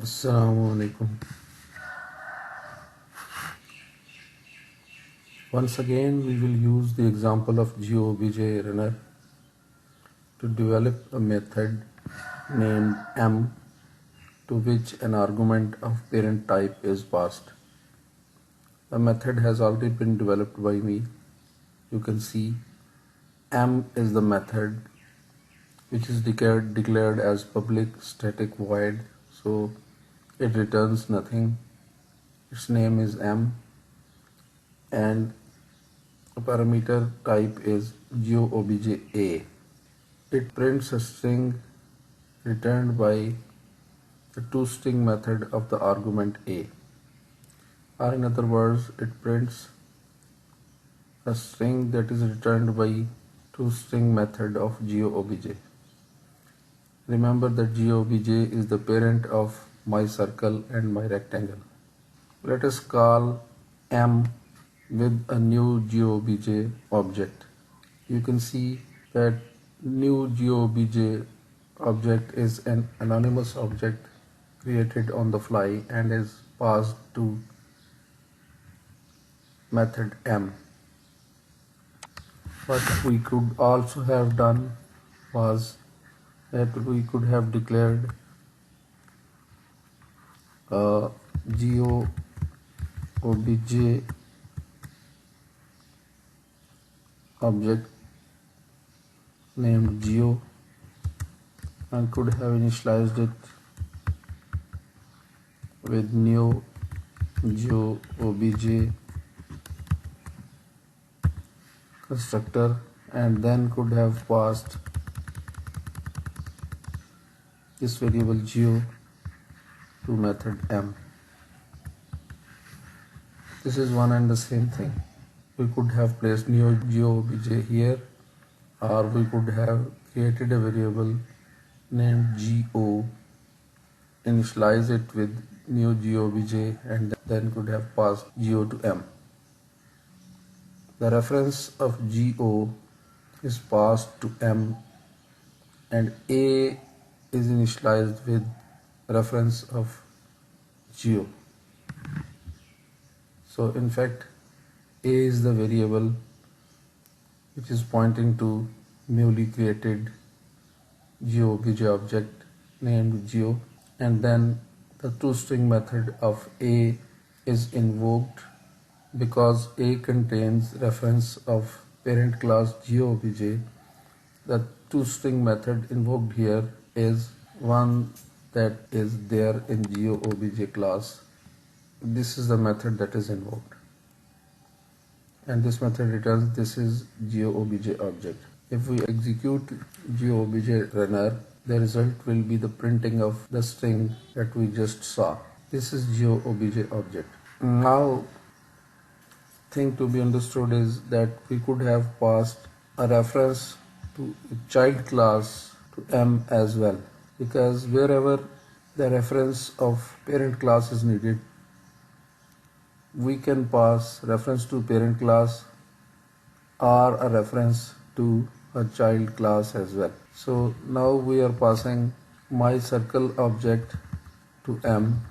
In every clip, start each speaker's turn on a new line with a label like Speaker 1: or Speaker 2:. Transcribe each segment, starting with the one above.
Speaker 1: Assalamu alaikum. Once again, we will use the example of GeoObj runner to develop a method named M to which an argument of parent type is passed. The method has already been developed by me. You can see M is the method which is declared as public static void, so it returns nothing. Its name is M and a parameter type is GeoObj. It prints a string returned by the toString method of the argument A. Or in other words, it prints a string that is returned by toString method of GeoObj. Remember that GeoObj is the parent of my circle and my rectangle. Let us call M with a new GeoObj object. You can see that new GeoObj object is an anonymous object created on the fly and is passed to method M. What we could also have done was that we could have declared a GeoObj object named Geo and could have initialized it with new GeoObj constructor and then could have passed this variable geo to method M. This is one and the same thing. We could have placed new GeoObj here, or we could have created a variable named Geo, initialize it with new GeoObj and then could have passed Geo to M. The reference of Geo is passed to M and A is initialized with reference of Geo. So in fact, A is the variable which is pointing to newly created GeoObj object named Geo, and then the toString method of A is invoked because A contains reference of parent class GeoObj. The toString method invoked here is one that is there in GeoObj class. This is the method that is invoked, and this method returns this is GeoObj object. If we execute GeoObj runner, the result will be the printing of the string that we just saw. This is GeoObj object. Now, thing to be understood is that we could have passed a reference to a child class to M as well, because wherever the reference of parent class is needed, we can pass reference to parent class or a reference to a child class as well. So now we are passing my circle object to M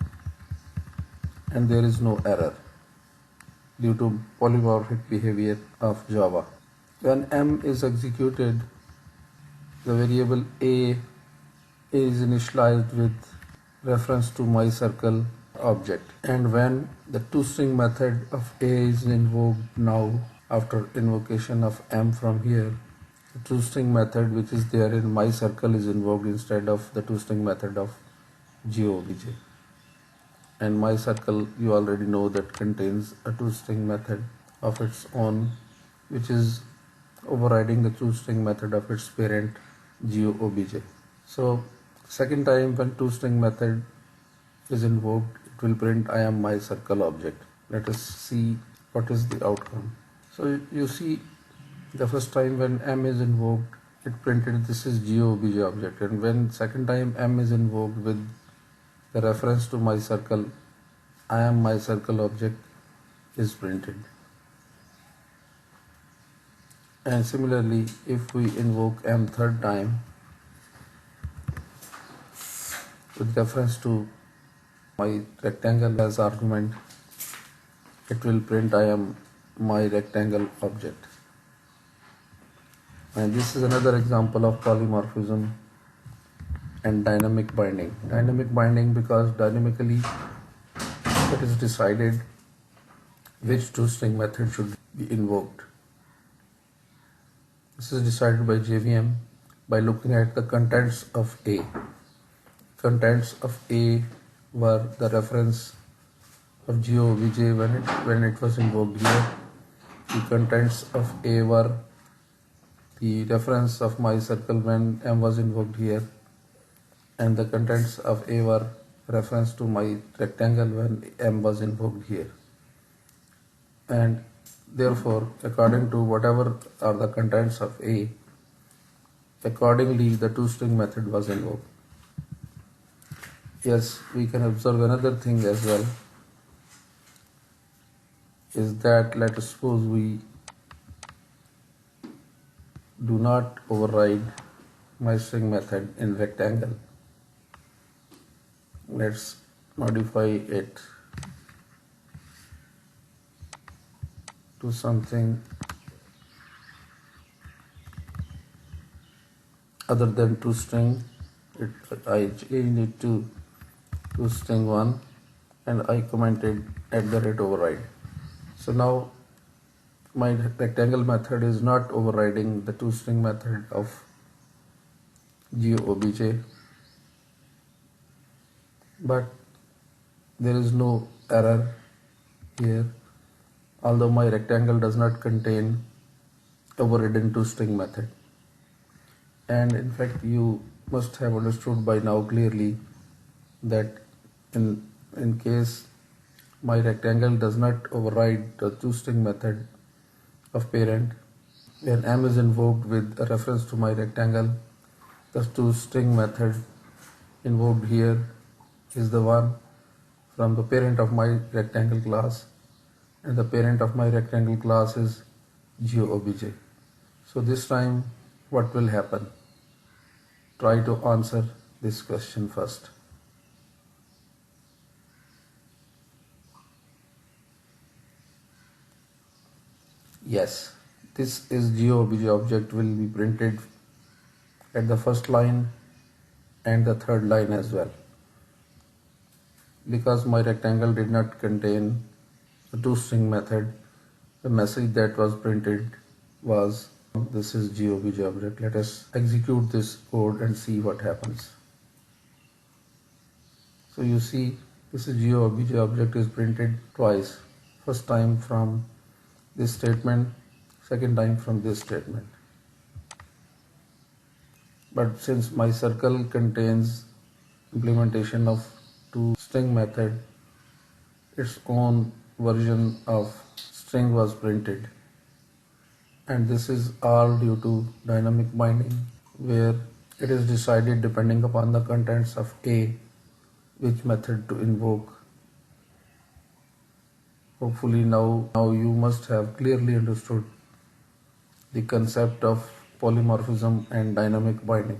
Speaker 1: and there is no error due to polymorphic behavior of Java. When M is executed, the variable A is initialized with reference to my circle object, and when the toString method of A is invoked now after invocation of M from here, the toString method which is there in my circle is invoked instead of the toString method of GeoObj. And my circle, you already know, that contains a toString method of its own which is overriding the toString method of its parent GeoObj. So second time when toString method is invoked, it will print I am my circle object. Let us see what is the outcome. So you see, the first time when M is invoked, it printed this is GeoObj object, and when second time M is invoked with the reference to my circle, I am my circle object is printed. And similarly, if we invoke M third time with reference to my rectangle as argument, it will print I am my rectangle object. And this is another example of polymorphism and dynamic binding. Dynamic binding because dynamically it is decided which toString method should be invoked. This is decided by JVM by looking at the contents of A. Contents of A were the reference of GeoObj when it was invoked here. The contents of A were the reference of my circle when M was invoked here, and the contents of A were reference to my rectangle when M was invoked here. And therefore, according to whatever are the contents of A, accordingly the toString method was invoked. Yes, we can observe another thing as well, is that let us suppose we do not override my string method in rectangle. Let's modify it to something other than toString. I changed it to toString1 and I commented @override. So now my rectangle method is not overriding the toString method of GeoObj, but there is no error here, although my rectangle does not contain overridden toString method. And in fact, you must have understood by now clearly that in case my rectangle does not override the toString method of parent, when M is invoked with a reference to my rectangle, the toString method invoked here is the one from the parent of my rectangle class, and the parent of my rectangle class is GeoObj. So this time what will happen? Try to answer this question first. Yes, this is GeoObj object will be printed at the first line and the third line as well. Because my rectangle did not contain the toString method, the message that was printed was this is GeoObj object. Let us execute this code and see what happens. So you see, this is GeoObj object is printed twice. First time from this statement, second time from this statement. But since my circle contains implementation of toString method, its own version of string was printed. And this is all due to dynamic binding, where it is decided depending upon the contents of A which method to invoke. Hopefully now you must have clearly understood the concept of polymorphism and dynamic binding.